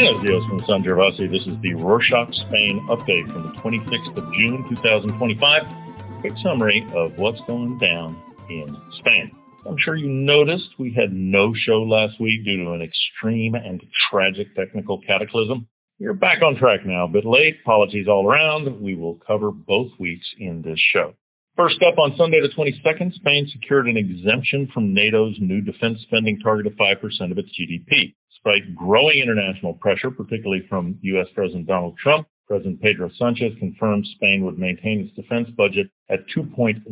Buenos dias from San Gervasi. This is the Rorschach Spain update from the 26th of June, 2025. Quick summary of what's going down in Spain. I'm sure you noticed we had no show last week due to an extreme and tragic technical cataclysm. We're back on track now, a bit late. Apologies all around. We will cover both weeks in this show. First up, on Sunday the 22nd, Spain secured an exemption from NATO's new defense spending target of 5% of its GDP. Despite growing international pressure, particularly from U.S. President Donald Trump, President Pedro Sanchez confirmed Spain would maintain its defense budget at 2.1%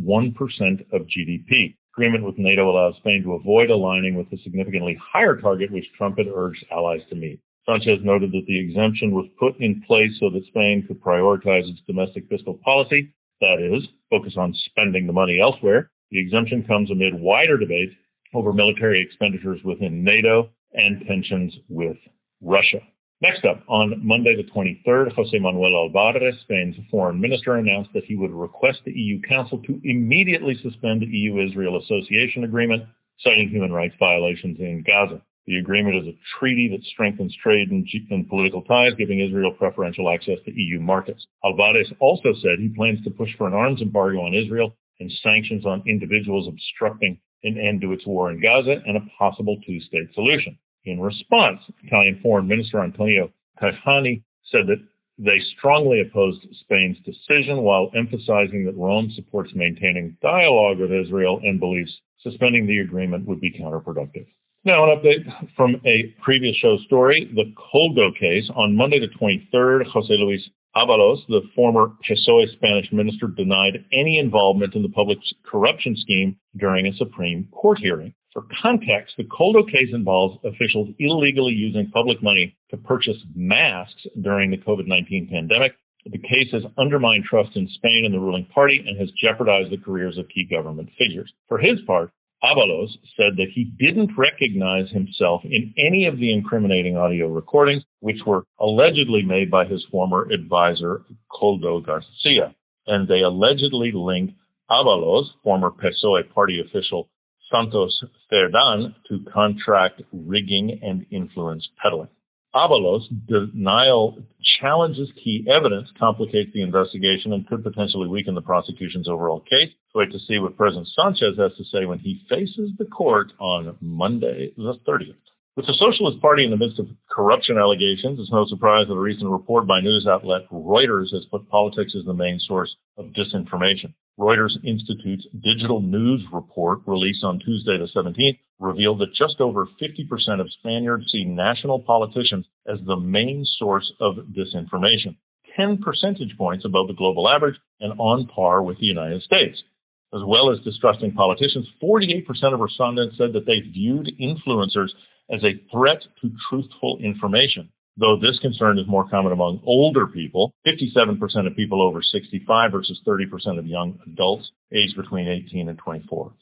of GDP. Agreement with NATO allows Spain to avoid aligning with the significantly higher target which Trump had urged allies to meet. Sanchez noted that the exemption was put in place so that Spain could prioritize its domestic fiscal policy, that is, focus on spending the money elsewhere. The exemption comes amid wider debate over military expenditures within NATO and tensions with Russia. Next up, on Monday the 23rd, José Manuel Álvarez, Spain's foreign minister, announced that he would request the EU Council to immediately suspend the EU-Israel Association Agreement, citing human rights violations in Gaza. The agreement is a treaty that strengthens trade and political ties, giving Israel preferential access to EU markets. Álvarez also said he plans to push for an arms embargo on Israel and sanctions on individuals obstructing an end to its war in Gaza and a possible two-state solution. In response, Italian Foreign Minister Antonio Tajani said that they strongly opposed Spain's decision while emphasizing that Rome supports maintaining dialogue with Israel and believes suspending the agreement would be counterproductive. Now, an update from a previous show story, the Koldo case. On Monday the 23rd, José Luis Ábalos, the former PSOE Spanish minister, denied any involvement in the public corruption scheme during a Supreme Court hearing. For context, the Koldo case involves officials illegally using public money to purchase masks during the COVID-19 pandemic. The case has undermined trust in Spain and the ruling party and has jeopardized the careers of key government figures. For his part, Ábalos said that he didn't recognize himself in any of the incriminating audio recordings, which were allegedly made by his former advisor, Koldo Garcia. And they allegedly linked Ábalos, former PSOE party official Santos Cerdán, to contract rigging and influence peddling. Ábalos' denial challenges key evidence, complicates the investigation, and could potentially weaken the prosecution's overall case. Wait to see what President Sanchez has to say when he faces the court on Monday the 30th. With the Socialist Party in the midst of corruption allegations, it's no surprise that a recent report by news outlet Reuters has put politics as the main source of disinformation. Reuters Institute's digital news report, released on Tuesday the 17th, revealed that just over 50% of Spaniards see national politicians as the main source of disinformation, 10 percentage points above the global average and on par with the United States. As well as distrusting politicians, 48% of respondents said that they viewed influencers as a threat to truthful information. Though this concern is more common among older people, 57% of people over 65 versus 30% of young adults aged between 18 and 24.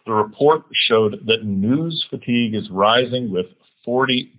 The report showed that news fatigue is rising, with 40%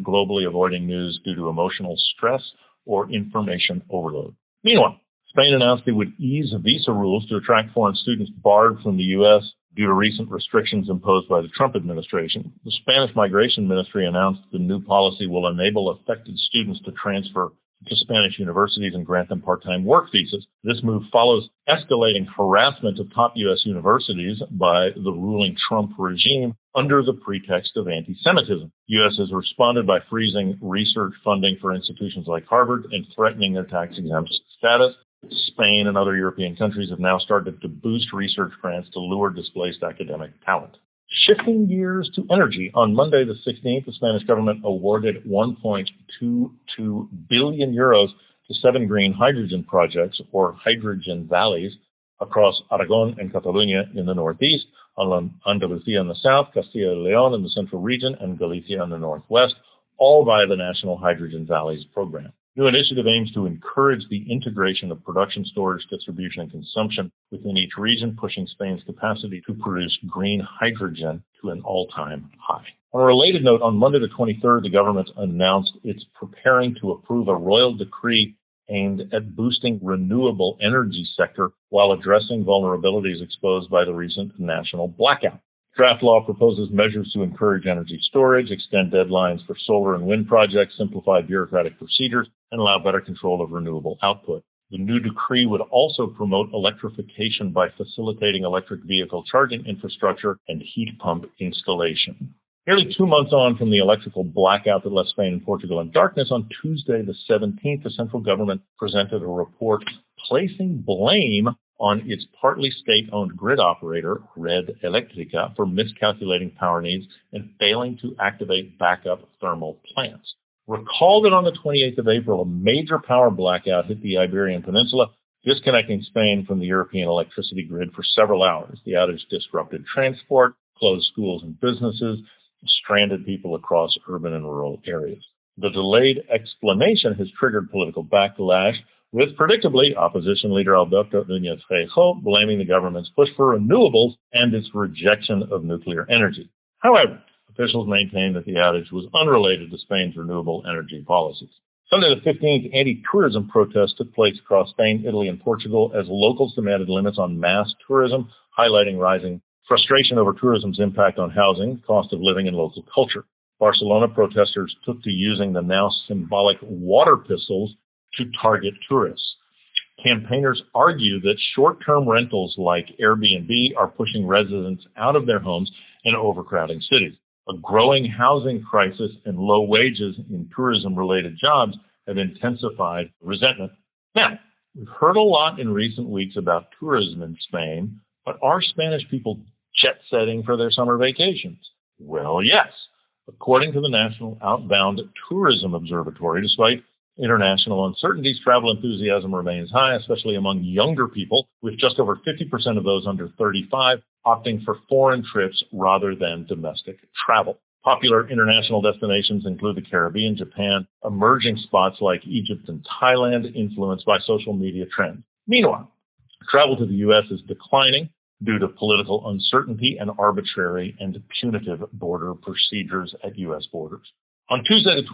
globally avoiding news due to emotional stress or information overload. Meanwhile, Spain announced it would ease visa rules to attract foreign students barred from the U.S. due to recent restrictions imposed by the Trump administration. The Spanish Migration Ministry announced the new policy will enable affected students to transfer to Spanish universities and grant them part-time work visas. This move follows escalating harassment of top U.S. universities by the ruling Trump regime under the pretext of anti-Semitism. The U.S. has responded by freezing research funding for institutions like Harvard and threatening their tax-exempt status. Spain and other European countries have now started to boost research grants to lure displaced academic talent. Shifting gears to energy, on Monday the 16th, the Spanish government awarded 1.22 billion euros to 7 green hydrogen projects, or hydrogen valleys, across Aragon and Catalonia in the northeast, Andalusia in the south, Castilla y León in the central region, and Galicia in the northwest, all via the National Hydrogen Valleys program. The new initiative aims to encourage the integration of production, storage, distribution, and consumption within each region, pushing Spain's capacity to produce green hydrogen to an all-time high. On a related note, on Monday the 23rd, the government announced it's preparing to approve a royal decree aimed at boosting renewable energy sector while addressing vulnerabilities exposed by the recent national blackout. Draft law proposes measures to encourage energy storage, extend deadlines for solar and wind projects, simplify bureaucratic procedures, and allow better control of renewable output. The new decree would also promote electrification by facilitating electric vehicle charging infrastructure and heat pump installation. Nearly 2 months on from the electrical blackout that left Spain and Portugal in darkness, on Tuesday the 17th, the central government presented a report placing blame on its partly state-owned grid operator, Red Eléctrica, for miscalculating power needs and failing to activate backup thermal plants. Recall that on the 28th of April, a major power blackout hit the Iberian Peninsula, disconnecting Spain from the European electricity grid for several hours. The outage disrupted transport, closed schools and businesses, stranded people across urban and rural areas. The delayed explanation has triggered political backlash, with, predictably, opposition leader Alberto Núñez Feijóo blaming the government's push for renewables and its rejection of nuclear energy. However, officials maintain that the outage was unrelated to Spain's renewable energy policies. Sunday the 15th, anti-tourism protests took place across Spain, Italy, and Portugal as locals demanded limits on mass tourism, highlighting rising frustration over tourism's impact on housing, cost of living, and local culture. Barcelona protesters took to using the now symbolic water pistols to target tourists. Campaigners argue that short-term rentals like Airbnb are pushing residents out of their homes and overcrowding cities. A growing housing crisis and low wages in tourism-related jobs have intensified resentment. Now, we've heard a lot in recent weeks about tourism in Spain, but are Spanish people jet-setting for their summer vacations? Well, yes. According to the National Outbound Tourism Observatory, despite international uncertainties, travel enthusiasm remains high, especially among younger people, with just over 50% of those under 35 opting for foreign trips rather than domestic travel. Popular international destinations include the Caribbean, Japan, emerging spots like Egypt and Thailand, influenced by social media trends. Meanwhile, travel to the U.S. is declining due to political uncertainty and arbitrary and punitive border procedures at U.S. borders. On Tuesday the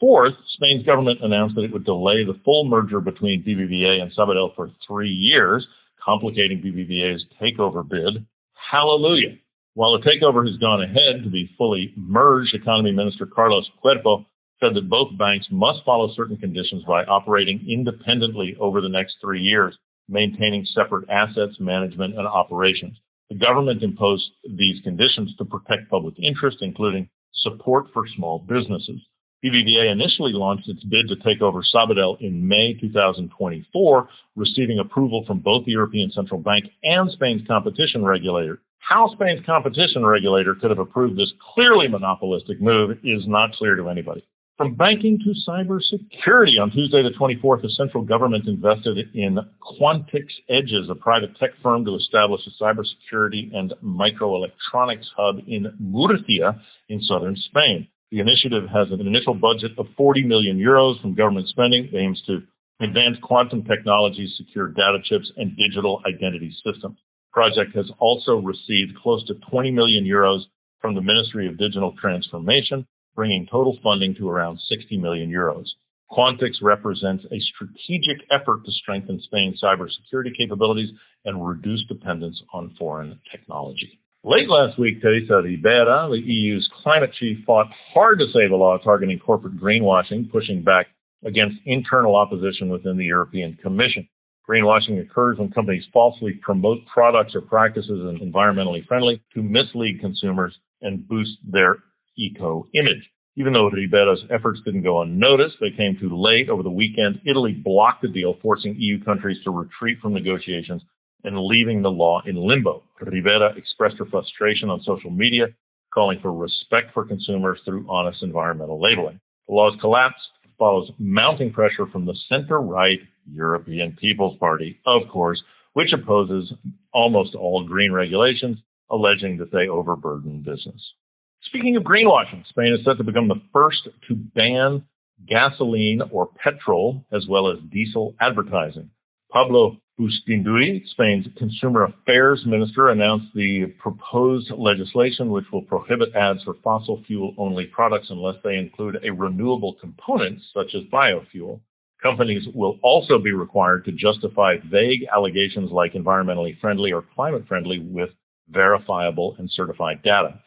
24th, Spain's government announced that it would delay the full merger between BBVA and Sabadell for 3 years, complicating BBVA's takeover bid. Hallelujah. While the takeover has gone ahead to be fully merged, Economy Minister Carlos Cuerpo said that both banks must follow certain conditions by operating independently over the next 3 years, maintaining separate assets, management, and operations. The government imposed these conditions to protect public interest, including support for small businesses. BBVA initially launched its bid to take over Sabadell in May 2024, receiving approval from both the European Central Bank and Spain's competition regulator. How Spain's competition regulator could have approved this clearly monopolistic move is not clear to anybody. From banking to cybersecurity, on Tuesday the 24th, the central government invested in Quantix Edges, a private tech firm to establish a cybersecurity and microelectronics hub in Murcia in southern Spain. The initiative has an initial budget of 40 million euros from government spending. It aims to advance quantum technologies, secure data chips, and digital identity systems. The project has also received close to 20 million euros from the Ministry of Digital Transformation, bringing total funding to around 60 million euros. Quantix represents a strategic effort to strengthen Spain's cybersecurity capabilities and reduce dependence on foreign technology. Late last week, Teresa Ribera, the EU's climate chief, fought hard to save a law targeting corporate greenwashing, pushing back against internal opposition within the European Commission. Greenwashing occurs when companies falsely promote products or practices as environmentally friendly to mislead consumers and boost their eco-image. Even though Ribera's efforts didn't go unnoticed, they came too late. Over the weekend, Italy blocked the deal, forcing EU countries to retreat from negotiations and leaving the law in limbo. Ribera expressed her frustration on social media, calling for respect for consumers through honest environmental labeling. The law's collapse follows mounting pressure from the center-right European People's Party, of course, which opposes almost all green regulations, alleging that they overburden business. Speaking of greenwashing, Spain is set to become the first to ban gasoline or petrol, as well as diesel advertising. Pablo Bustinduy, Spain's Consumer Affairs Minister, announced the proposed legislation which will prohibit ads for fossil fuel-only products unless they include a renewable component, such as biofuel. Companies will also be required to justify vague allegations like environmentally friendly or climate friendly with verifiable and certified data.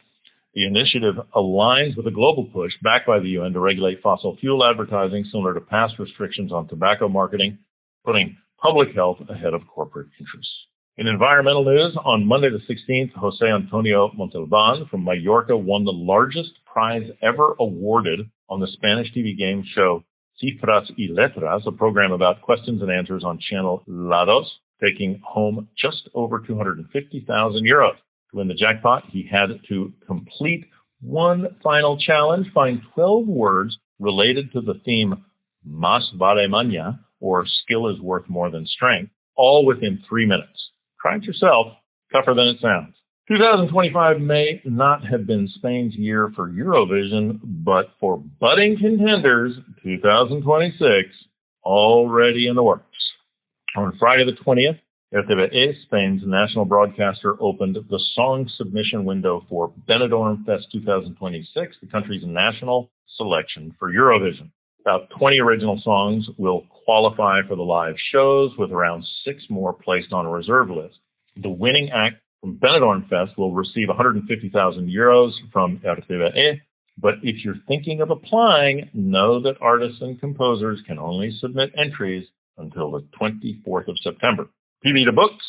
The initiative aligns with a global push backed by the UN to regulate fossil fuel advertising, similar to past restrictions on tobacco marketing, putting public health ahead of corporate interests. In environmental news, on Monday the 16th, José Antonio Montalbán from Mallorca won the largest prize ever awarded on the Spanish TV game show Cifras y Letras, a program about questions and answers on channel La Dos, taking home just over 250,000 euros. To win the jackpot, he had to complete one final challenge, find 12 words related to the theme Más vale maña, or skill is worth more than strength, all within 3 minutes. Try it yourself. Tougher than it sounds. 2025 may not have been Spain's year for Eurovision, but for budding contenders, 2026 already in the works. On Friday the 20th, BBVA, Spain's national broadcaster, opened the song submission window for Benidorm Fest 2026, the country's national selection for Eurovision. About 20 original songs will qualify for the live shows, with around 6 more placed on a reserve list. The winning act from Benidorm Fest will receive 150,000 euros from BBVA, but if you're thinking of applying, know that artists and composers can only submit entries until the 24th of September. PB to books.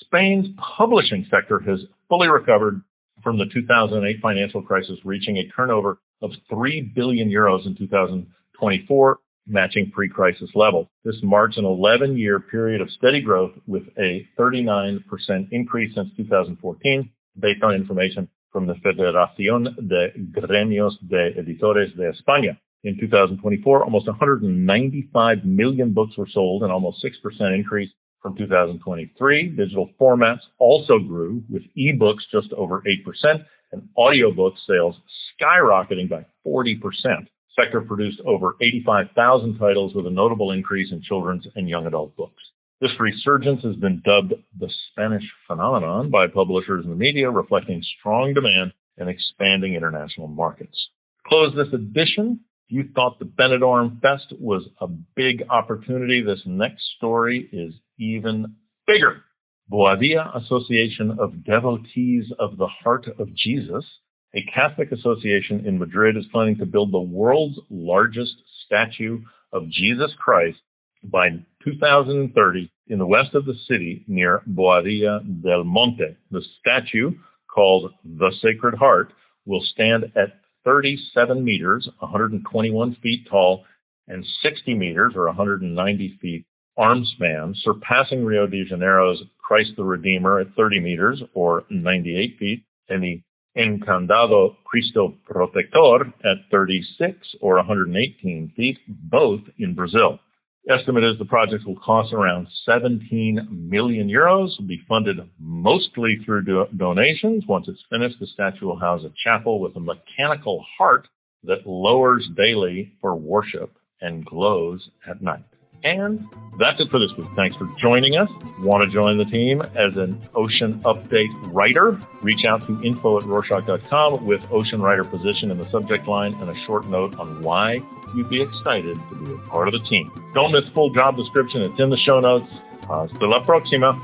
Spain's publishing sector has fully recovered from the 2008 financial crisis, reaching a turnover of 3 billion euros in 2024, matching pre-crisis levels. This marks an 11-year period of steady growth, with a 39% increase since 2014, based on information from the Federación de Gremios de Editores de España. In 2024, almost 195 million books were sold, an almost 6% increase from 2023. Digital formats also grew, with ebooks just over 8% and audiobook sales skyrocketing by 40%. Sector produced over 85,000 titles, with a notable increase in children's and young adult books. This resurgence has been dubbed the Spanish phenomenon by publishers and the media, reflecting strong demand and expanding international markets. To close this edition, if you thought the Benidorm Fest was a big opportunity, this next story is even bigger. BBVA Association of Devotees of the Heart of Jesus, a Catholic association in Madrid, is planning to build the world's largest statue of Jesus Christ by 2030 in the west of the city near Boadilla del Monte. The statue, called the Sacred Heart, will stand at 37 meters, 121 feet tall, and 60 meters, or 190 feet, arm span, surpassing Rio de Janeiro's Christ the Redeemer at 30 meters, or 98 feet, and the Encantado Cristo Protector at 36, or 118 feet, both in Brazil. Estimate is the project will cost around 17 million euros, will be funded mostly through donations. Once it's finished, the statue will house a chapel with a mechanical heart that lowers daily for worship and glows at night. And that's it for this week. Thanks for joining us. Want to join the team as an Ocean Update writer? Reach out to info@rorschach.com with Ocean Writer position in the subject line and a short note on why you'd be excited to be a part of the team. Don't miss full job description. It's in the show notes. Hasta la próxima.